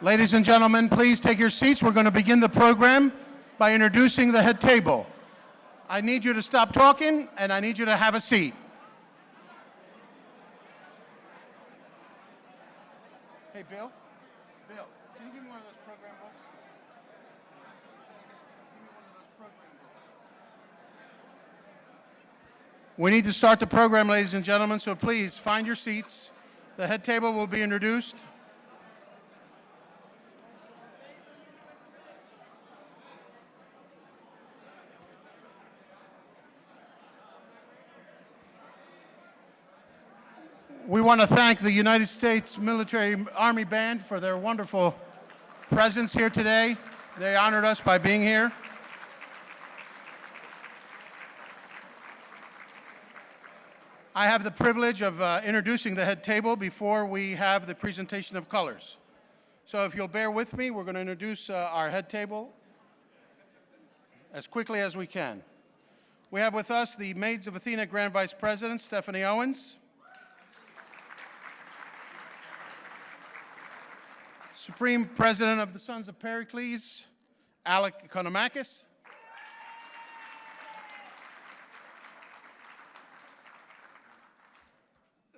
Ladies and gentlemen, please take your seats. We're going to begin the program by introducing the head table. I need you to stop talking, and I need you to have a seat. Hey, Bill, can you give me one of those program books? Give me one of those program books. We need to start the program, ladies and gentlemen, so please find your seats. The head table will be introduced. We want to thank the United States Military Army Band for their wonderful presence here today. They honored us by being here. I have the privilege of introducing the head table before we have the presentation of colors. So if you'll bear with me, we're going to introduce our head table as quickly as we can. We have with us the Maids of Athena Grand Vice President, Stephanie Owens. Supreme President of the Sons of Pericles, Alec Economakis.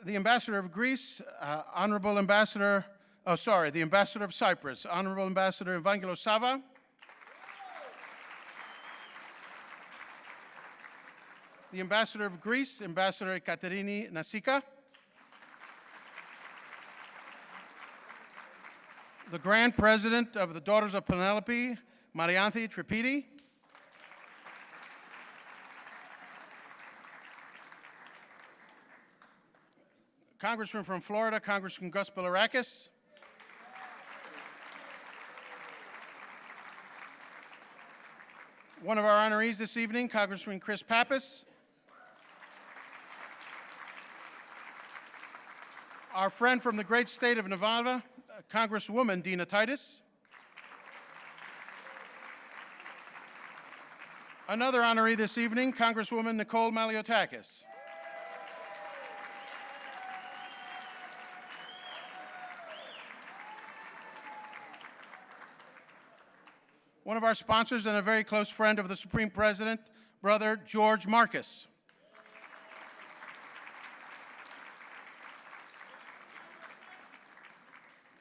The Ambassador of Greece, the Ambassador of Cyprus, Honorable Ambassador Evangelos Sava. The Ambassador of Greece, Ambassador Ekaterini Nasika. The Grand President of the Daughters of Penelope, Marianthi Tripidi. Congressman from Florida, Congressman Gus Bilirakis. One of our honorees this evening, Congressman Chris Pappas. Our friend from the great state of Nevada, Congresswoman Dina Titus. Another honoree this evening, Congresswoman Nicole Maliotakis. One of our sponsors and a very close friend of the Supreme President, Brother George Marcus.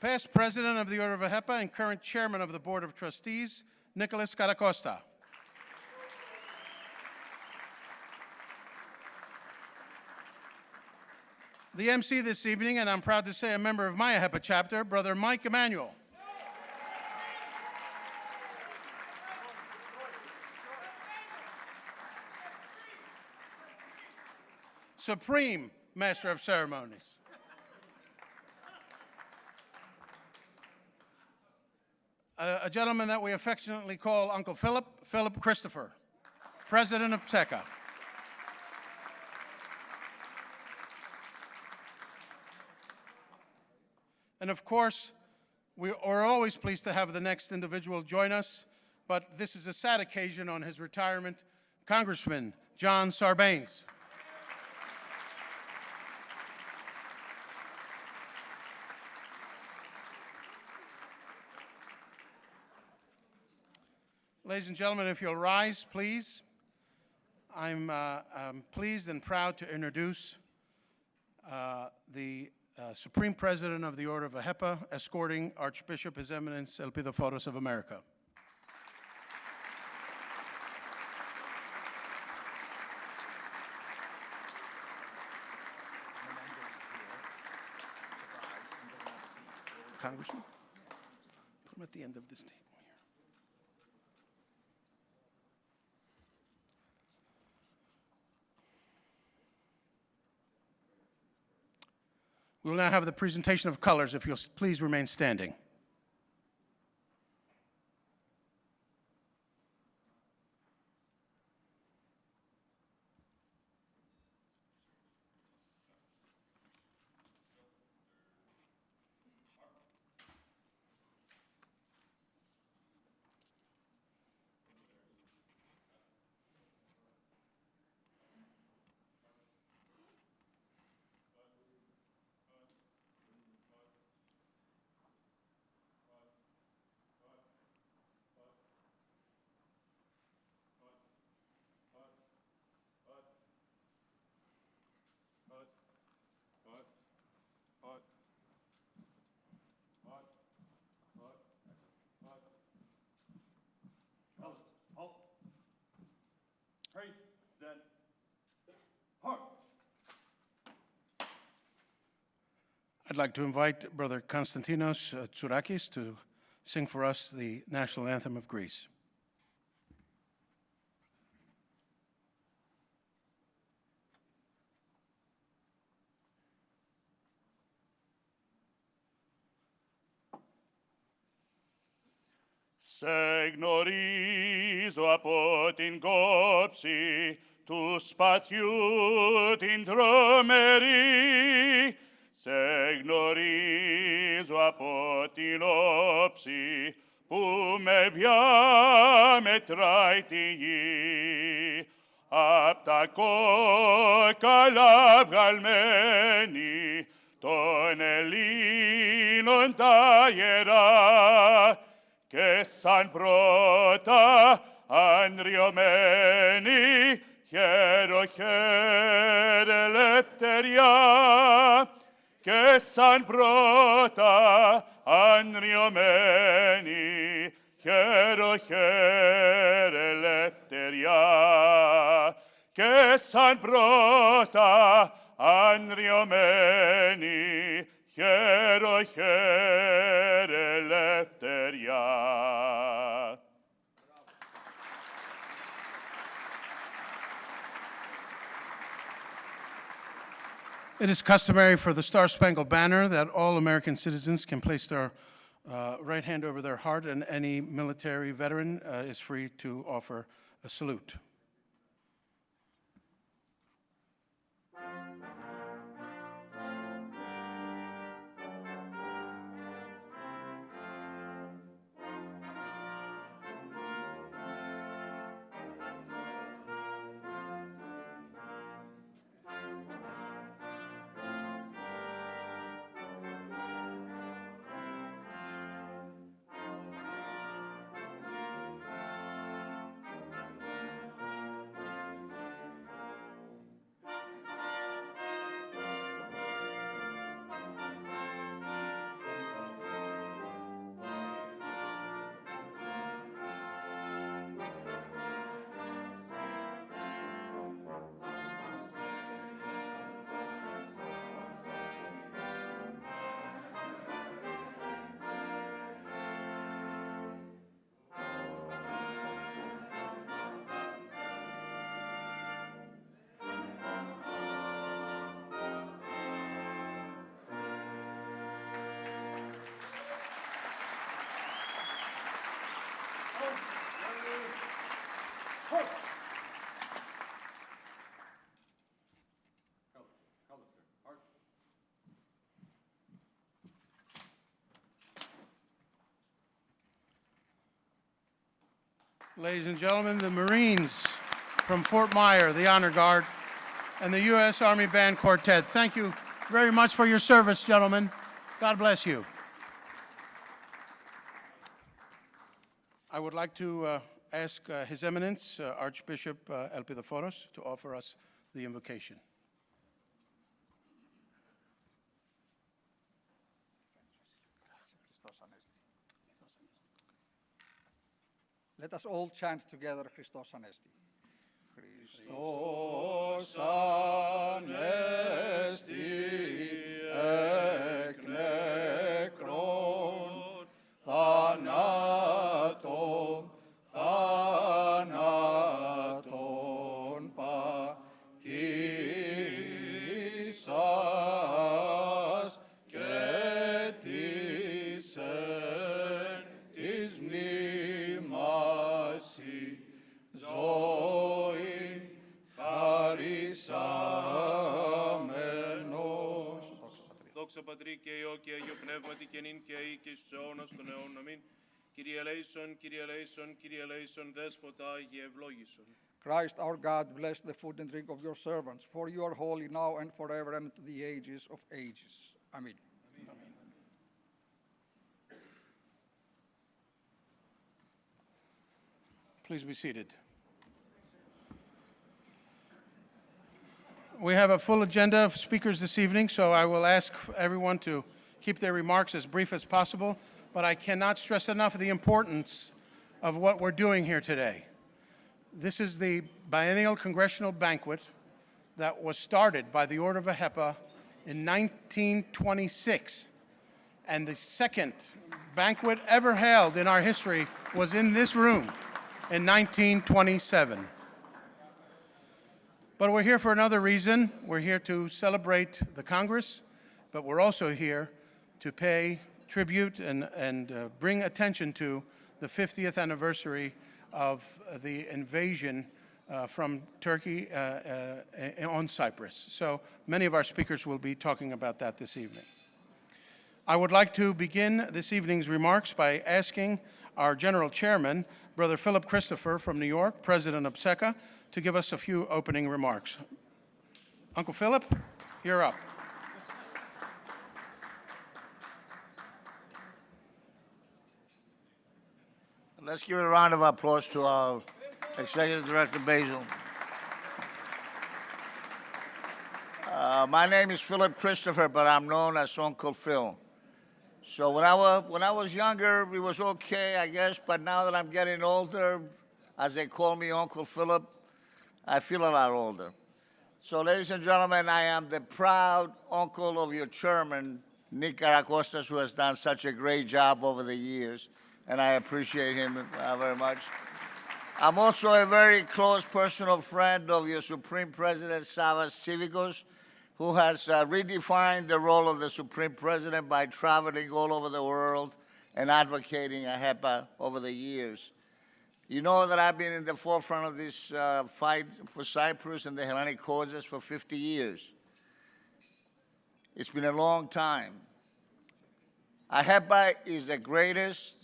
Past President of the Order of AHEPA and current Chairman of the Board of Trustees, Nicholas Caracosta. The MC this evening, and I'm proud to say a member of my AHEPA chapter, Brother Mike Emanuel. Supreme Master of Ceremonies. A gentleman that we affectionately call Uncle Philip, Philip Christopher, President of PSECA. And of course, we are always pleased to have the next individual join us, but this is a sad occasion on his retirement, Congressman John Sarbanes. Ladies and gentlemen, if you'll rise, please. I'm pleased and proud to introduce the Supreme President of the Order of AHEPA, escorting Archbishop His Eminence Elpidiforos of America. Congressman, put him at the end of this table. We will now have the presentation of colors, if you'll please remain standing. I'd like to invite Brother Konstantinos Tsouraki to sing for us the national anthem of Greece. Σε γνωρίζω από την κόψη του σπαθιού την τρομερή. Σε γνωρίζω από την όψη που με διαμετράει τη γη. Απ' τα κόκαλα βγαλμένη των Ελλήνων τα ιερά, και σαν πρώτα ανριωμένη χαίρε ελευθεριά, και σαν πρώτα ανριωμένη χαίρε ελευθεριά, και σαν πρώτα ανριωμένη χαίρε ελευθεριά. It is customary for the Star-Spangled Banner that all American citizens can place their right hand over their heart, and any military veteran is free to offer a salute. Ladies and gentlemen, the Marines from Fort Myer, the Honor Guard, and the U.S. Army Band Quartet. Thank you very much for your service, gentlemen. God bless you. I would like to ask His Eminence, Archbishop Elpidophoros, to offer us the invocation. Let us all chant together Christos Anesti. Christos Anesti εκ νεκρών θανάτων πατήσας και της εν της μνήμασι ζωήν χαρισάμενος. Δόξα Πατρί και Υιό και Αγίο Πνεύματι και νυν και αεί και στους αιώνας των αιώνων. Αμήν. Kyrie eleison, Kyrie eleison, Kyrie eleison, Δέσποτα Άγιε ευλόγησον. Christ our God, bless the food and drink of your servants, for you are holy now and forever and to the ages of ages. Amen. Please be seated. We have a full agenda of speakers this evening, so I will ask everyone to keep their remarks as brief as possible, but I cannot stress enough the importance of what we're doing here today. This is the Biennial Congressional Banquet that was started by the order of AHEPA in 1926. And the second banquet ever held in our history was in this room in 1927. But we're here for another reason. We're here to celebrate the Congress, but we're also here to pay tribute and bring attention to the 50th anniversary of the invasion from Turkey on Cyprus. So many of our speakers will be talking about that this evening. I would like to begin this evening's remarks by asking our General Chairman, Brother Philip Christopher from New York, President of SECA, to give us a few opening remarks. Uncle Philip, you're up. Let's give a round of applause to our Executive Director, Basil. My name is Philip Christopher, but I'm known as Uncle Phil. So when I was younger, it was okay, I guess, but now that I'm getting older, as they call me Uncle Philip, I feel a lot older. So ladies and gentlemen, I am the proud uncle of your chairman, Nick Caracostas, who has done such a great job over the years, and I appreciate him very much. I'm also a very close personal friend of your Supreme President, Savas Civicos, who has redefined the role of the Supreme President by traveling all over the world and advocating AHEPA over the years. You know that I've been in the forefront of this fight for Cyprus and the Hellenic causes for 50 years. It's been a long time. AHEPA is the greatest,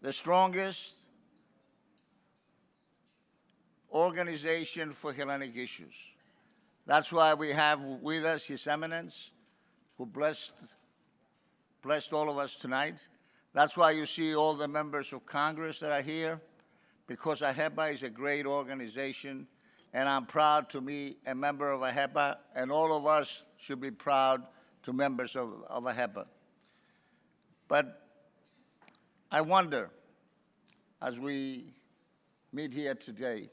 the strongest organization for Hellenic issues. That's why we have with us His Eminence, who blessed all of us tonight. That's why you see all the members of Congress that are here, because AHEPA is a great organization, and I'm proud to be a member of AHEPA, and all of us should be proud to members of AHEPA. But I wonder, as we meet here today,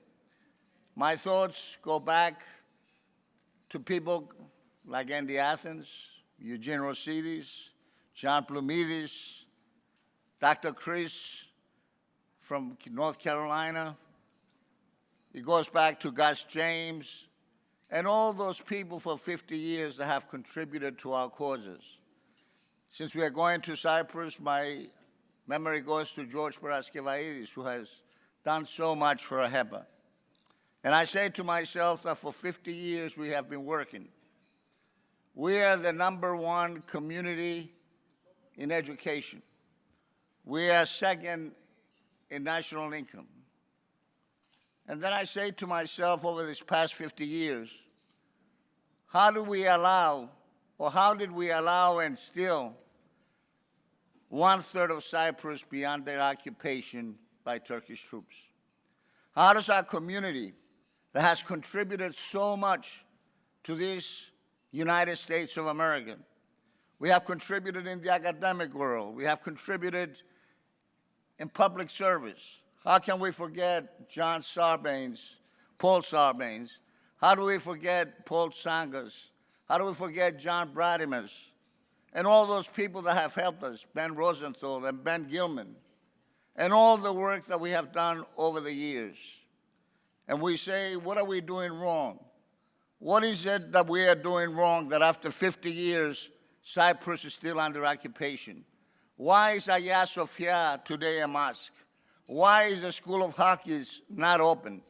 my thoughts go back to people like Andy Athens, Eugene Rosidis, John Plumidis, Dr. Chris from North Carolina. It goes back to Gus James, and all those people for 50 years that have contributed to our causes. Since we are going to Cyprus, my memory goes to George Paraskevaides, who has done so much for AHEPA. And I say to myself that for 50 years we have been working. We are the #1 community in education. We are second in national income. And then I say to myself over this past 50 years, how did we allow and still 1/3 of Cyprus be under occupation by Turkish troops? How does our community that has contributed so much to this United States of America? We have contributed in the academic world. We have contributed in public service. How can we forget John Sarbanes, Paul Sarbanes? How do we forget Paul Sangas? How do we forget John Bradimus? And all those people that have helped us, Ben Rosenthal and Ben Gilman, and all the work that we have done over the years. And we say, what are we doing wrong? What is it that we are doing wrong that after 50 years, Cyprus is still under occupation? Why is Hagia Sophia today a mosque? Why is the School of Hockey not open?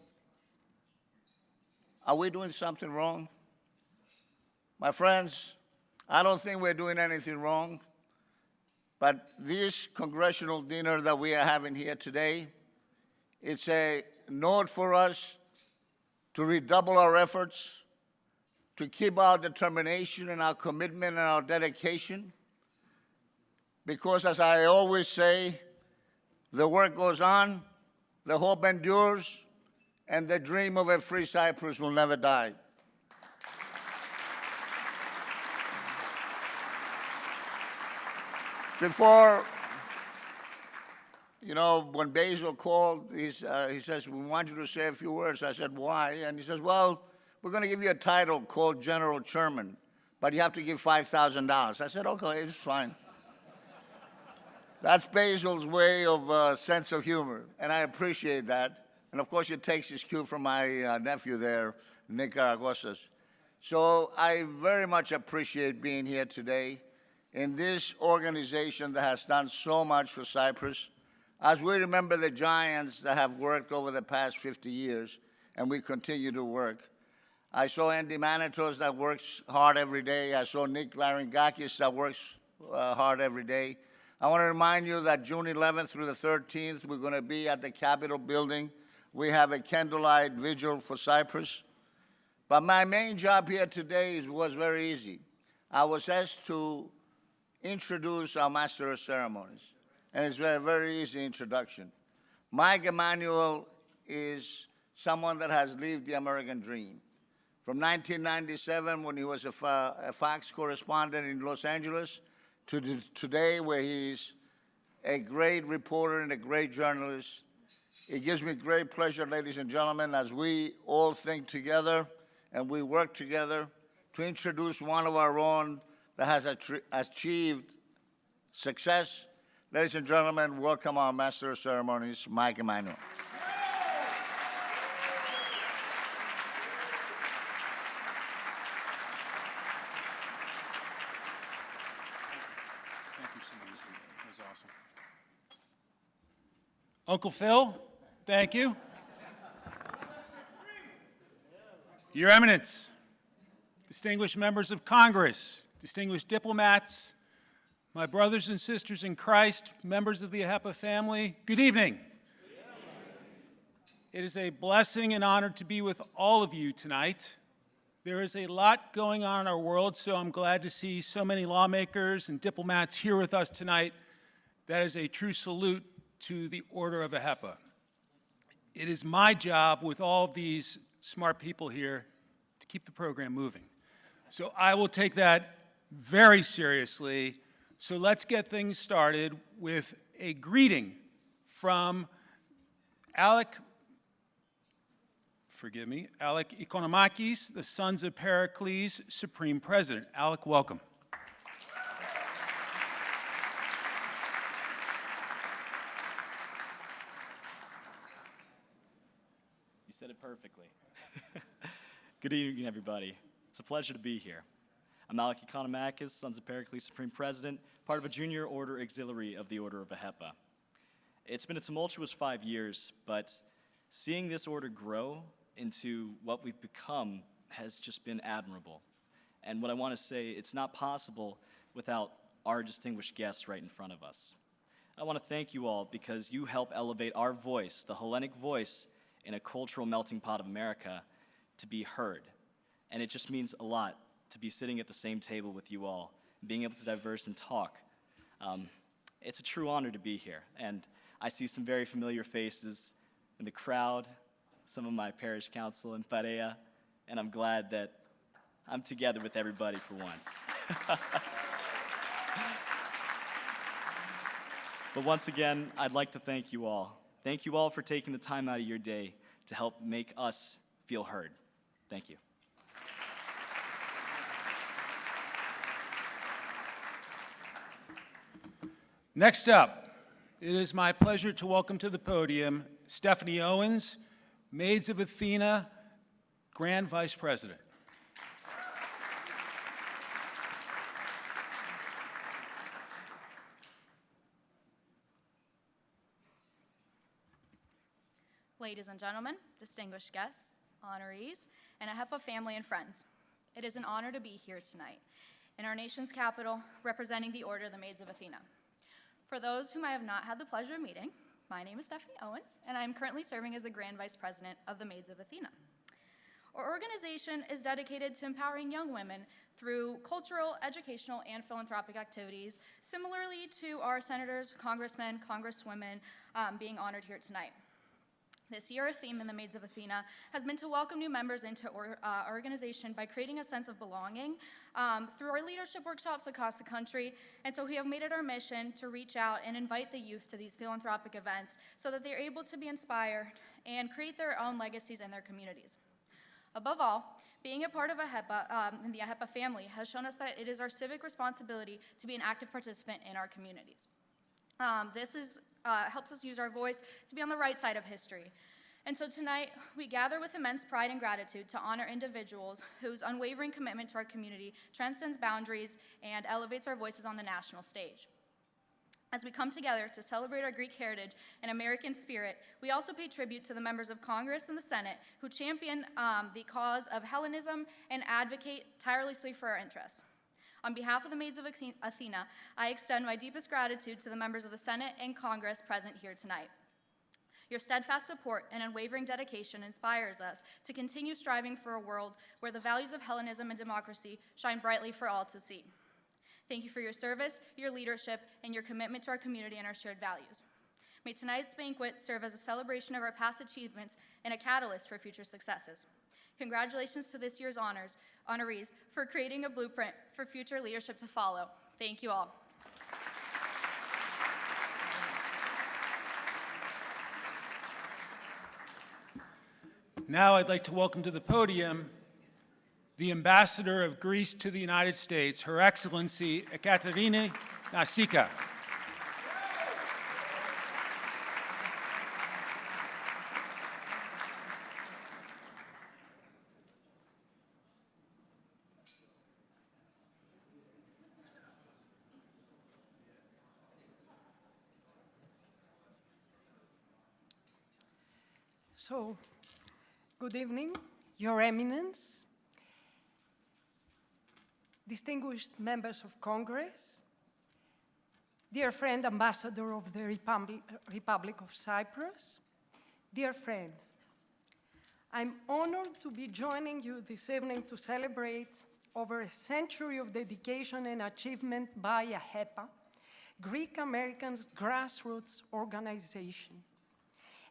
Are we doing something wrong? My friends, I don't think we're doing anything wrong, but this congressional dinner that we are having here today, it's a note for us to redouble our efforts, to keep our determination and our commitment and our dedication, because as I always say, the work goes on, the hope endures, and the dream of a free Cyprus will never die. Before, when Basil called, he says, we want you to say a few words. I said, why? And he says, well, we're going to give you a title called General Chairman, but you have to give $5,000. I said, okay, it's fine. That's Basil's way of sense of humor, and I appreciate that. And of course, it takes his cue from my nephew there, Nick Aragosas. So I very much appreciate being here today in this organization that has done so much for Cyprus. As we remember the giants that have worked over the past 50 years, and we continue to work. I saw Andy Manitos that works hard every day. I saw Nick Laringakis that works hard every day. I want to remind you that June 11th through the 13th, we're going to be at the Capitol building. We have a candlelight vigil for Cyprus. But my main job here today was very easy. I was asked to introduce our Master of Ceremonies, and it's a very, very easy introduction. Mike Emanuel is someone that has lived the American dream. From 1997, when he was a Fox correspondent in Los Angeles, to today, where he's a great reporter and a great journalist. It gives me great pleasure, ladies and gentlemen, as we all think together and we work together to introduce one of our own that has achieved success. Ladies and gentlemen, welcome our Master of Ceremonies, Mike Emanuel. Uncle Phil, thank you. Your Eminence, distinguished members of Congress, distinguished diplomats, my brothers and sisters in Christ, members of the AHEPA family, good evening. It is a blessing and honor to be with all of you tonight. There is a lot going on in our world, so I'm glad to see so many lawmakers and diplomats here with us tonight. That is a true salute to the Order of AHEPA. It is my job with all of these smart people here to keep the program moving. So I will take that very seriously. So let's get things started with a greeting from Alec Economakis, the Sons of Pericles, Supreme President. Alec, welcome. You said it perfectly. Good evening, everybody. It's a pleasure to be here. I'm Alec Economakis, Sons of Pericles, Supreme President, part of a junior order auxiliary of the Order of AHEPA. It's been a tumultuous 5 years, but seeing this order grow into what we've become has just been admirable. And what I want to say, it's not possible without our distinguished guests right in front of us. I want to thank you all because you help elevate our voice, the Hellenic voice, in a cultural melting pot of America, to be heard. And it just means a lot to be sitting at the same table with you all, being able to diverse and talk. It's a true honor to be here. And I see some very familiar faces in the crowd, some of my parish council in Parea, and I'm glad that I'm together with everybody for once. But once again, I'd like to thank you all. Thank you all for taking the time out of your day to help make us feel heard. Thank you. Next up, it is my pleasure to welcome to the podium Stephanie Owens, Maids of Athena, Grand Vice President. Ladies and gentlemen, distinguished guests, honorees, and AHEPA family and friends, it is an honor to be here tonight in our nation's capital representing the Order of the Maids of Athena. For those whom I have not had the pleasure of meeting, my name is Stephanie Owens, and I am currently serving as the Grand Vice President of the Maids of Athena. Our organization is dedicated to empowering young women through cultural, educational, and philanthropic activities, similarly to our senators, congressmen, congresswomen being honored here tonight. This year, our theme in the Maids of Athena has been to welcome new members into our organization by creating a sense of belonging through our leadership workshops across the country. And so we have made it our mission to reach out and invite the youth to these philanthropic events so that they're able to be inspired and create their own legacies in their communities. Above all, Being a part of AHEPA and the AHEPA family has shown us that it is our civic responsibility to be an active participant in our communities. This helps us use our voice to be on the right side of history. And so tonight, we gather with immense pride and gratitude to honor individuals whose unwavering commitment to our community transcends boundaries and elevates our voices on the national stage. As we come together to celebrate our Greek heritage and American spirit, we also pay tribute to the members of Congress and the Senate who champion the cause of Hellenism and advocate tirelessly for our interests. On behalf of the Maids of Athena, I extend my deepest gratitude to the members of the Senate and Congress present here tonight. Your steadfast support and unwavering dedication inspires us to continue striving for a world where the values of Hellenism and democracy shine brightly for all to see. Thank you for your service, your leadership, and your commitment to our community and our shared values. May tonight's banquet serve as a celebration of our past achievements and a catalyst for future successes. Congratulations to this year's honorees for creating a blueprint for future leadership to follow. Thank you all. Now I'd like to welcome to the podium the Ambassador of Greece to the United States, Her Excellency Ekaterina Nasika. So, good evening, Your Eminence, distinguished members of Congress, dear friend Ambassador of the Republic of Cyprus, dear friends, I'm honored to be joining you this evening to celebrate over a century of dedication and achievement by AHEPA, Greek Americans' grassroots organization.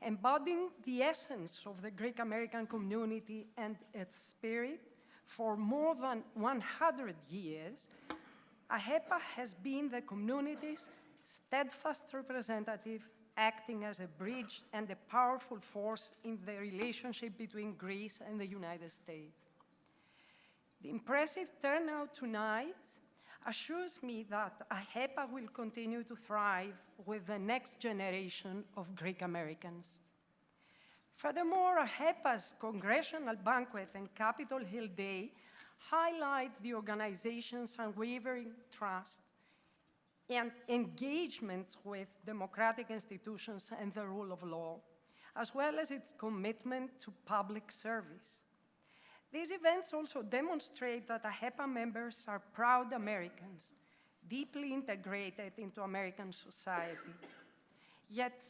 Embodying the essence of the Greek American community and its spirit for more than 100 years, AHEPA has been the community's steadfast representative, acting as a bridge and a powerful force in the relationship between Greece and the United States. The impressive turnout tonight assures me that AHEPA will continue to thrive with the next generation of Greek Americans. Furthermore, AHEPA's Congressional Banquet and Capitol Hill Day highlight the organization's unwavering trust and engagement with democratic institutions and the rule of law, as well as its commitment to public service. These events also demonstrate that AHEPA members are proud Americans, deeply integrated into American society. Yet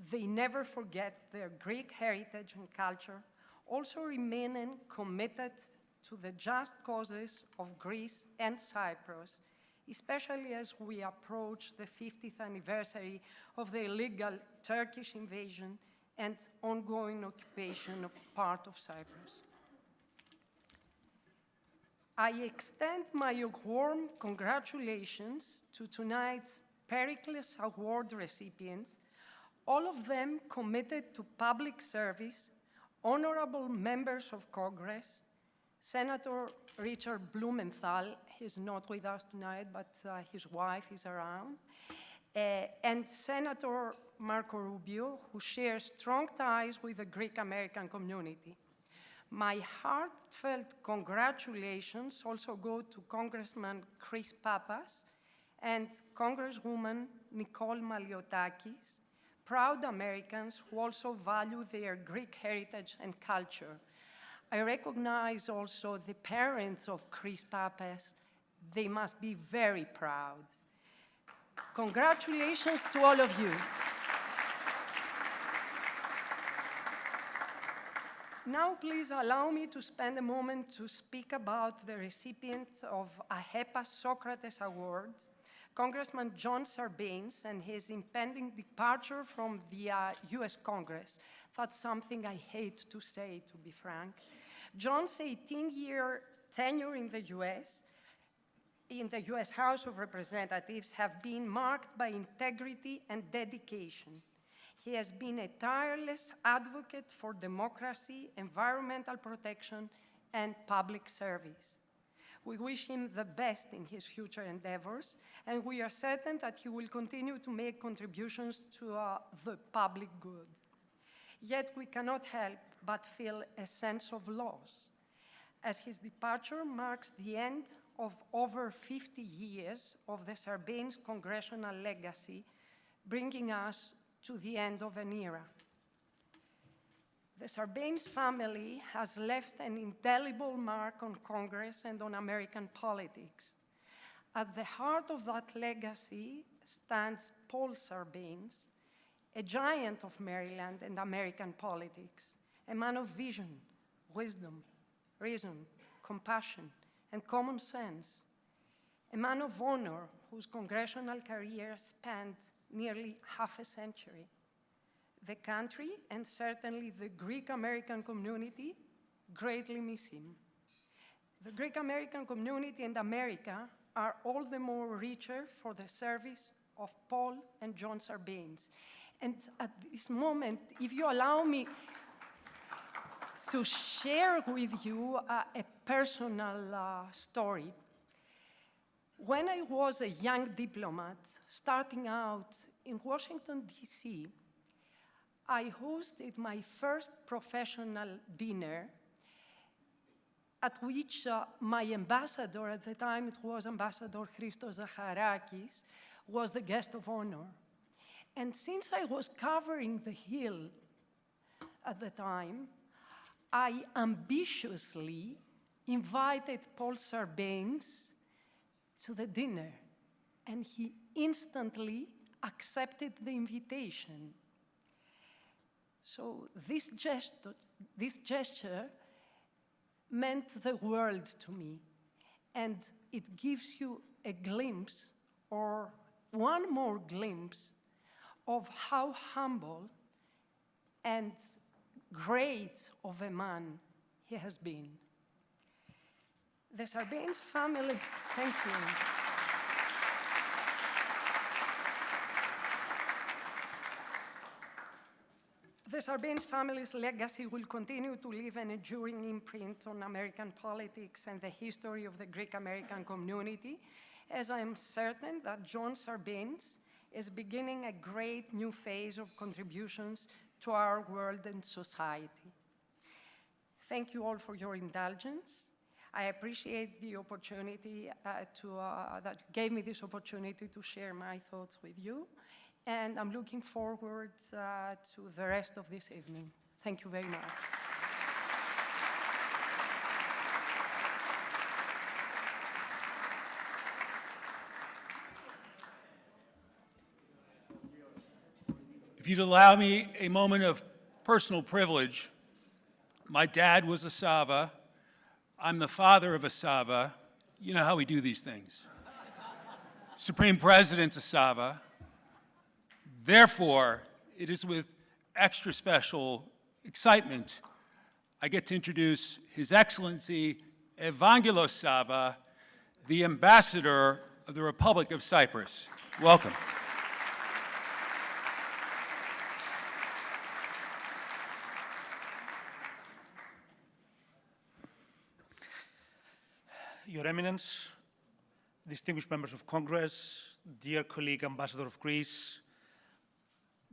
they never forget their Greek heritage and culture, also remaining committed to the just causes of Greece and Cyprus, especially as we approach the 50th anniversary of the illegal Turkish invasion and ongoing occupation of part of Cyprus. I extend my warm congratulations to tonight's Pericles Award recipients, all of them committed to public service, honorable members of Congress, Senator Richard Blumenthal, he's not with us tonight, but his wife is around, and Senator Marco Rubio, who shares strong ties with the Greek American community. My heartfelt congratulations also go to Congressman Chris Pappas and Congresswoman Nicole Maliotakis, proud Americans who also value their Greek heritage and culture. I recognize also the parents of Chris Pappas. They must be very proud. Congratulations to all of you. Now, please allow me to spend a moment to speak about the recipient of AHEPA Socrates Award, Congressman John Sarbanes, and his impending departure from the US Congress. That's something I hate to say, to be frank. John's 18-year tenure in the US House of Representatives have been marked by integrity and dedication. He has been a tireless advocate for democracy, environmental protection, and public service. We wish him the best in his future endeavors, and we are certain that he will continue to make contributions to the public good. Yet we cannot help but feel a sense of loss, as his departure marks the end of over 50 years of the Sarbanes congressional legacy, bringing us to the end of an era. The Sarbanes family has left an indelible mark on Congress and on American politics. At the heart of that legacy stands Paul Sarbanes, a giant of Maryland and American politics, a man of vision, wisdom, reason, compassion, and common sense, a man of honor whose congressional career spanned nearly half a century. The country, and certainly the Greek-American community, greatly miss him. The Greek-American community and America are all the more richer for the service of Paul and John Sarbanes. And at this moment, if you allow me to share with you a personal story. When I was a young diplomat starting out in Washington, D.C., I hosted my first professional dinner at which my ambassador, at the time it was Ambassador Christos Zacharakis, was the guest of honor. And since I was covering the Hill at the time, I ambitiously invited Paul Sarbanes to the dinner, and he instantly accepted the invitation. So this gesture meant the world to me, and it gives you a glimpse, or one more glimpse, of how humble and great of a man he has been. The Sarbanes families, thank you. The Sarbanes family's legacy will continue to leave an enduring imprint on American politics and the history of the Greek-American community, as I am certain that John Sarbanes is beginning a great new phase of contributions to our world and society. Thank you all for your indulgence. I appreciate the opportunity that you gave me this opportunity to share my thoughts with you, and I'm looking forward to the rest of this evening. Thank you very much. If you'd allow me a moment of personal privilege, my dad was a Sava. I'm the father of a Sava. You know how we do these things. Supreme President's a Sava. Therefore, it is with extra special excitement I get to introduce His Excellency Evangelos Sava, the Ambassador of the Republic of Cyprus. Welcome. Your Eminence, distinguished members of Congress, dear colleague Ambassador of Greece,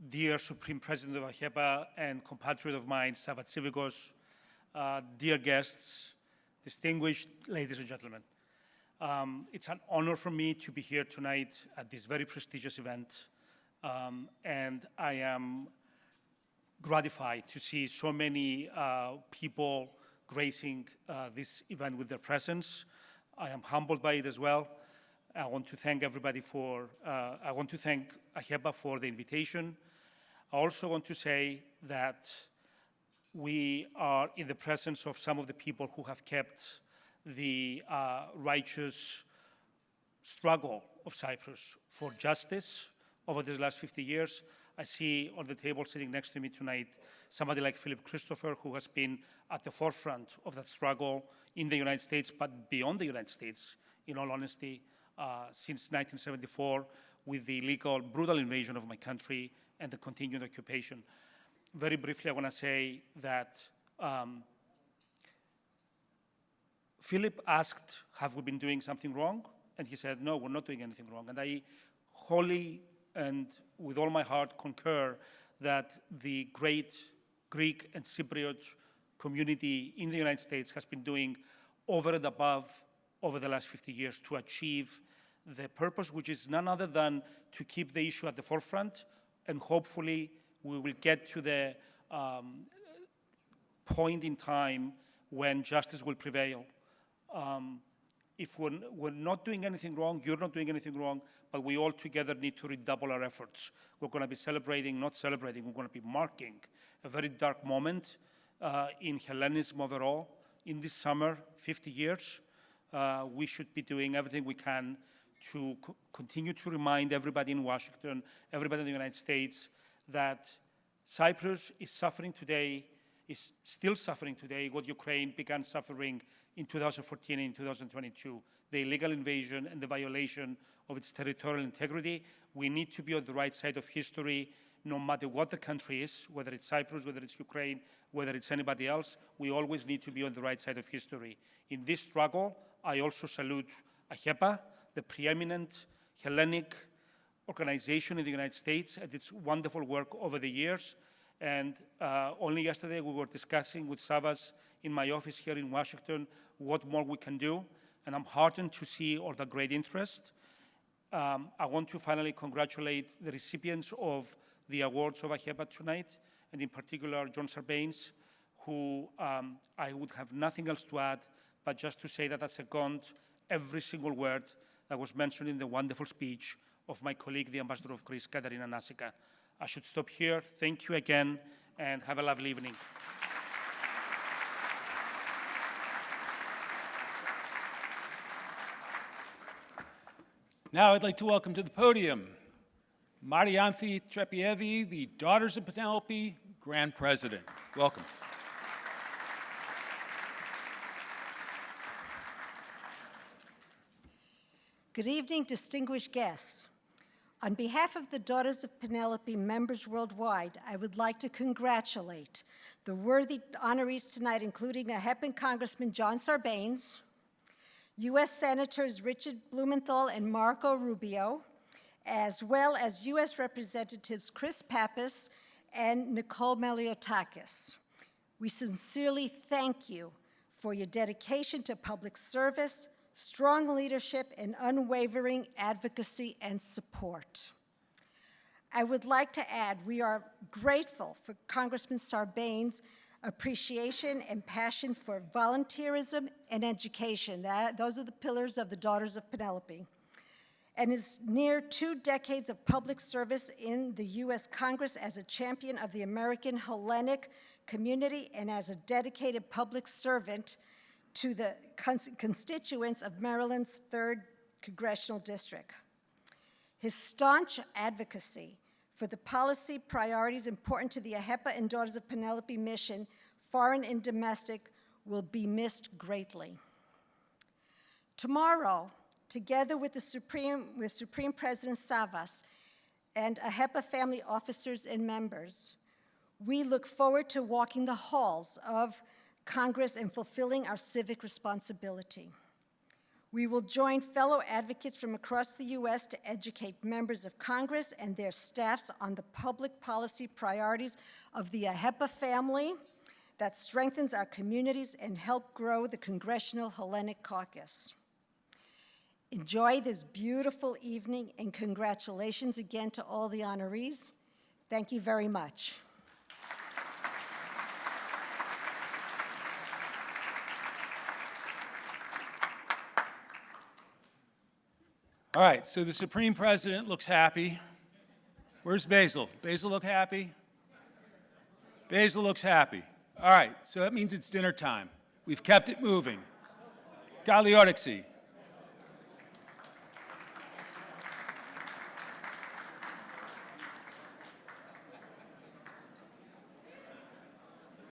dear Supreme President of AHEPA and compatriot of mine, Sava Tsivigos, dear guests, distinguished ladies and gentlemen. It's an honor for me to be here tonight at this very prestigious event, and I am gratified to see so many people gracing this event with their presence. I am humbled by it as well. I want to thank everybody I want to thank AHEPA for the invitation. I also want to say that we are in the presence of some of the people who have kept the righteous struggle of Cyprus for justice over the last 50 years. I see on the table sitting next to me tonight somebody like Philip Christopher, who has been at the forefront of that struggle in the United States, but beyond the United States, in all honesty, since 1974, with the illegal, brutal invasion of my country and the continued occupation. Very briefly, I want to say that Philip asked, have we been doing something wrong? And he said, no, we're not doing anything wrong. And I wholly and with all my heart concur that the great Greek and Cypriot community in the United States has been doing over and above over the last 50 years to achieve the purpose, which is none other than to keep the issue at the forefront, and hopefully we will get to the point in time when justice will prevail. If we're not doing anything wrong, you're not doing anything wrong, but we all together need to redouble our efforts. We're going to be celebrating, not celebrating, we're going to be marking a very dark moment in Hellenism overall. In this summer, 50 years, we should be doing everything we can to continue to remind everybody in Washington, everybody in the United States, that Cyprus is suffering today, is still suffering today what Ukraine began suffering in 2014 and in 2022, the illegal invasion and the violation of its territorial integrity. We need to be on the right side of history, no matter what the country is, whether it's Cyprus, whether it's Ukraine, whether it's anybody else. We always need to be on the right side of history. In this struggle, I also salute AHEPA, the preeminent Hellenic organization in the United States, and its wonderful work over the years. And only yesterday we were discussing with Savas in my office here in Washington what more we can do, and I'm heartened to see all the great interest. I want to finally congratulate the recipients of the awards of AHEPA tonight, and in particular John Sarbanes, who I would have nothing else to add, but just to say that I second every single word that was mentioned in the wonderful speech of my colleague, the Ambassador of Greece, Katerina Nassika. I should stop here. Thank you again, and have a lovely evening. Now I'd like to welcome to the podium Marianthi Trepievi, the Daughters of Penelope Grand President. Welcome. Good evening, distinguished guests. On behalf of the Daughters of Penelope members worldwide, I would like to congratulate the worthy honorees tonight, including AHEPA Congressman John Sarbanes, U.S. Senators Richard Blumenthal and Marco Rubio, as well as U.S. Representatives Chris Pappas and Nicole Meliotakis. We sincerely thank you for your dedication to public service, strong leadership, and unwavering advocacy and support. I would like to add, we are grateful for Congressman Sarbanes' appreciation and passion for volunteerism and education. Those are the pillars of the Daughters of Penelope. And his near 2 decades of public service in the U.S. Congress as a champion of the American Hellenic community and as a dedicated public servant to the constituents of Maryland's 3rd Congressional District. His staunch advocacy for the policy priorities important to the AHEPA and Daughters of Penelope mission, foreign and domestic, will be missed greatly. Tomorrow, together with Supreme President Savas and AHEPA family officers and members, we look forward to walking the halls of Congress and fulfilling our civic responsibility. We will join fellow advocates from across the U.S. to educate members of Congress and their staffs on the public policy priorities of the AHEPA family that strengthens our communities and help grow the Congressional Hellenic Caucus. Enjoy this beautiful evening, and congratulations again to all the honorees. Thank you very much. All right, so the Supreme President looks happy. Where's Basil? Basil look happy? Basil looks happy. All right, so that means it's dinner time. We've kept it moving. Galiorixi.